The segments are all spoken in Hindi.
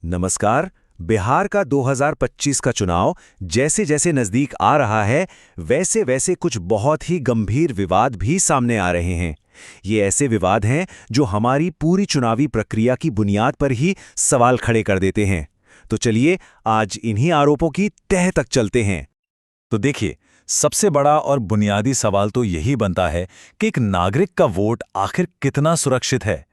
नमस्कार। बिहार का 2025 का चुनाव जैसे जैसे नजदीक आ रहा है, वैसे वैसे कुछ बहुत ही गंभीर विवाद भी सामने आ रहे हैं। ये ऐसे विवाद हैं जो हमारी पूरी चुनावी प्रक्रिया की बुनियाद पर ही सवाल खड़े कर देते हैं। तो चलिए आज इन्हीं आरोपों की तह तक चलते हैं। तो देखिए, सबसे बड़ा और बुनियादी सवाल तो यही बनता है कि एक नागरिक का वोट आखिर कितना सुरक्षित है।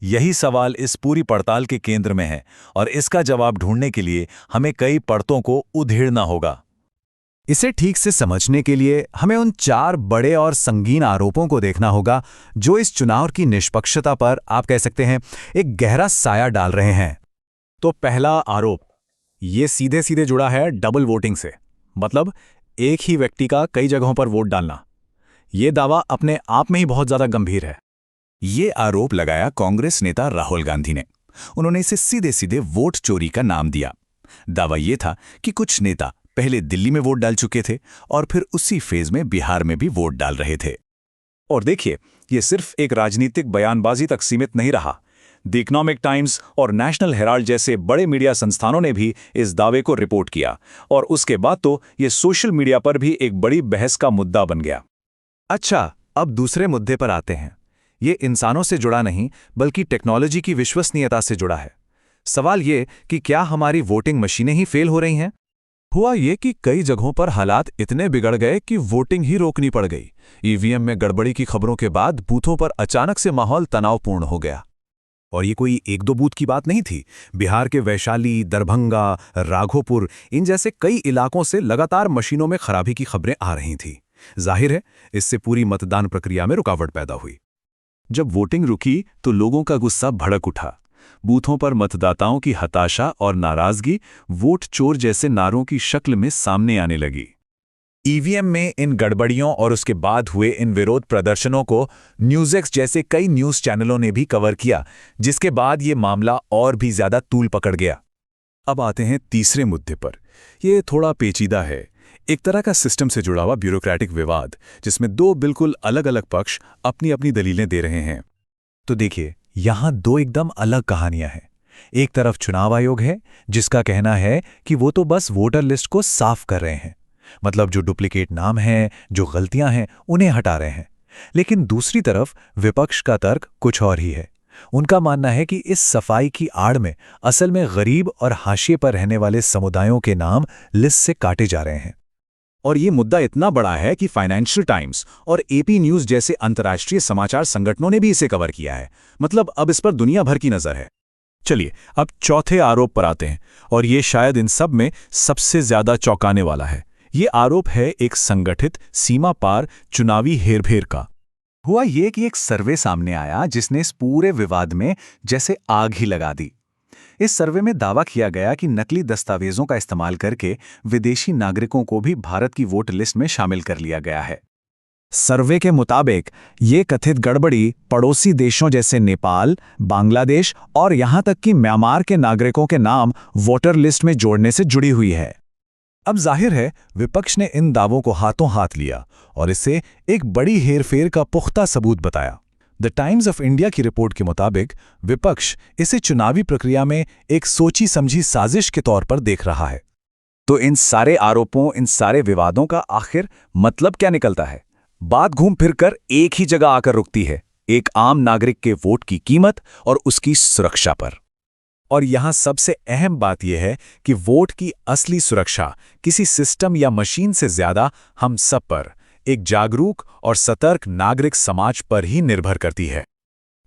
यही सवाल इस पूरी पड़ताल के केंद्र में है और इसका जवाब ढूंढने के लिए हमें कई परतों को उधेड़ना होगा। इसे ठीक से समझने के लिए हमें उन 4 बड़े और संगीन आरोपों को देखना होगा जो इस चुनाव की निष्पक्षता पर, आप कह सकते हैं, एक गहरा साया डाल रहे हैं। तो पहला आरोप ये सीधे सीधे जुड़ा है डबल वोटिंग से, मतलब एक ही व्यक्ति का कई जगहों पर वोट डालना। ये दावा अपने आप में ही बहुत ज्यादा गंभीर है। ये आरोप लगाया कांग्रेस नेता राहुल गांधी ने। उन्होंने इसे सीधे सीधे वोट चोरी का नाम दिया। दावा ये था कि कुछ नेता पहले दिल्ली में वोट डाल चुके थे और फिर उसी फेज में बिहार में भी वोट डाल रहे थे। और देखिए, ये सिर्फ एक राजनीतिक बयानबाजी तक सीमित नहीं रहा। द इकोनॉमिक टाइम्स और नेशनल हेराल्ड जैसे बड़े मीडिया संस्थानों ने भी इस दावे को रिपोर्ट किया और उसके बाद तो ये सोशल मीडिया पर भी एक बड़ी बहस का मुद्दा बन गया। अच्छा, अब दूसरे मुद्दे पर आते हैं। ये इंसानों से जुड़ा नहीं, बल्कि टेक्नोलॉजी की विश्वसनीयता से जुड़ा है। सवाल ये कि क्या हमारी वोटिंग मशीनें ही फेल हो रही हैं? हुआ ये कि कई जगहों पर हालात इतने बिगड़ गए कि वोटिंग ही रोकनी पड़ गई। ईवीएम में गड़बड़ी की खबरों के बाद बूथों पर अचानक से माहौल तनावपूर्ण हो गया। और ये कोई एक दो बूथ की बात नहीं थी। बिहार के वैशाली, दरभंगा, राघोपुर, इन जैसे कई इलाकों से लगातार मशीनों में खराबी की खबरें आ रही थीं। जाहिर है, इससे पूरी मतदान प्रक्रिया में रुकावट पैदा हुई। जब वोटिंग रुकी तो लोगों का गुस्सा भड़क उठा। बूथों पर मतदाताओं की हताशा और नाराजगी वोट चोर जैसे नारों की शक्ल में सामने आने लगी। ईवीएम में इन गड़बड़ियों और उसके बाद हुए इन विरोध प्रदर्शनों को न्यूज़एक्स जैसे कई न्यूज़ चैनलों ने भी कवर किया, जिसके बाद ये मामला और भी ज्यादा तूल पकड़ गया। अब आते हैं तीसरे मुद्दे पर। ये थोड़ा पेचीदा है, एक तरह का सिस्टम से जुड़ा हुआ ब्यूरोक्रेटिक विवाद, जिसमें 2 बिल्कुल अलग अलग पक्ष अपनी अपनी दलीलें दे रहे हैं। तो देखिए, यहां 2 एकदम अलग कहानियां हैं। एक तरफ चुनाव आयोग है, जिसका कहना है कि वो तो बस वोटर लिस्ट को साफ कर रहे हैं, मतलब जो डुप्लीकेट नाम हैं, जो गलतियां हैं, उन्हें हटा रहे हैं। लेकिन दूसरी तरफ विपक्ष का तर्क कुछ और ही है। उनका मानना है कि इस सफाई की आड़ में असल में गरीब और हाशिए पर रहने वाले समुदायों के नाम लिस्ट से काटे जा रहे हैं। और ये मुद्दा इतना बड़ा है कि फाइनेंशियल टाइम्स और एपी न्यूज़ जैसे अंतर्राष्ट्रीय समाचार संगठनों ने भी इसे कवर किया है। मतलब अब इस पर दुनिया भर की नजर है। चलिए अब चौथे आरोप पर आते हैं, और ये शायद इन सब में सबसे ज्यादा चौंकाने वाला है। ये आरोप है एक संगठित सीमा पार चुनावी हेरफेर का। हुआ ये कि एक सर्वे सामने आया जिसने इस पूरे विवाद में जैसे आग ही लगा दी। इस सर्वे में दावा किया गया कि नकली दस्तावेजों का इस्तेमाल करके विदेशी नागरिकों को भी भारत की वोट लिस्ट में शामिल कर लिया गया है। सर्वे के मुताबिक ये कथित गड़बड़ी पड़ोसी देशों जैसे नेपाल, बांग्लादेश और यहां तक कि म्यांमार के नागरिकों के नाम वोटर लिस्ट में जोड़ने से जुड़ी हुई है। अब जाहिर है, विपक्ष ने इन दावों को हाथों हाथ लिया और इसे एक बड़ी हेरफेर का पुख्ता सबूत बताया। द टाइम्स ऑफ इंडिया की रिपोर्ट के मुताबिक विपक्ष इसे चुनावी प्रक्रिया में एक सोची समझी साजिश के तौर पर देख रहा है। तो इन सारे आरोपों, इन सारे विवादों का आखिर मतलब क्या निकलता है? बात घूम फिर कर एक ही जगह आकर रुकती है, एक आम नागरिक के वोट की कीमत और उसकी सुरक्षा पर। और यहां सबसे अहम बात यह है कि वोट की असली सुरक्षा किसी सिस्टम या मशीन से ज्यादा हम सब पर, एक जागरूक और सतर्क नागरिक समाज पर ही निर्भर करती है।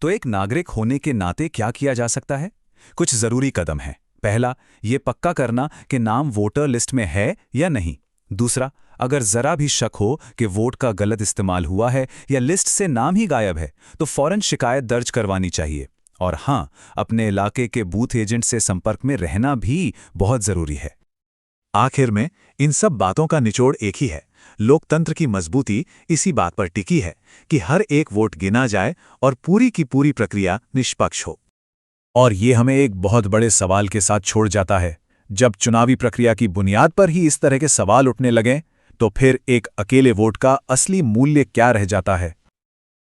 तो एक नागरिक होने के नाते क्या किया जा सकता है? कुछ जरूरी कदम हैं। पहला, ये पक्का करना कि नाम वोटर लिस्ट में है या नहीं। दूसरा, अगर जरा भी शक हो कि वोट का गलत इस्तेमाल हुआ है या लिस्ट से नाम ही गायब है, तो फौरन शिकायत दर्ज करवानी चाहिए। और हां, अपने इलाके के बूथ एजेंट से संपर्क में रहना भी बहुत जरूरी है। आखिर में इन सब बातों का निचोड़ एक ही है। लोकतंत्र की मजबूती इसी बात पर टिकी है कि हर एक वोट गिना जाए और पूरी की पूरी प्रक्रिया निष्पक्ष हो। और ये हमें एक बहुत बड़े सवाल के साथ छोड़ जाता है। जब चुनावी प्रक्रिया की बुनियाद पर ही इस तरह के सवाल उठने लगें, तो फिर एक अकेले वोट का असली मूल्य क्या रह जाता है?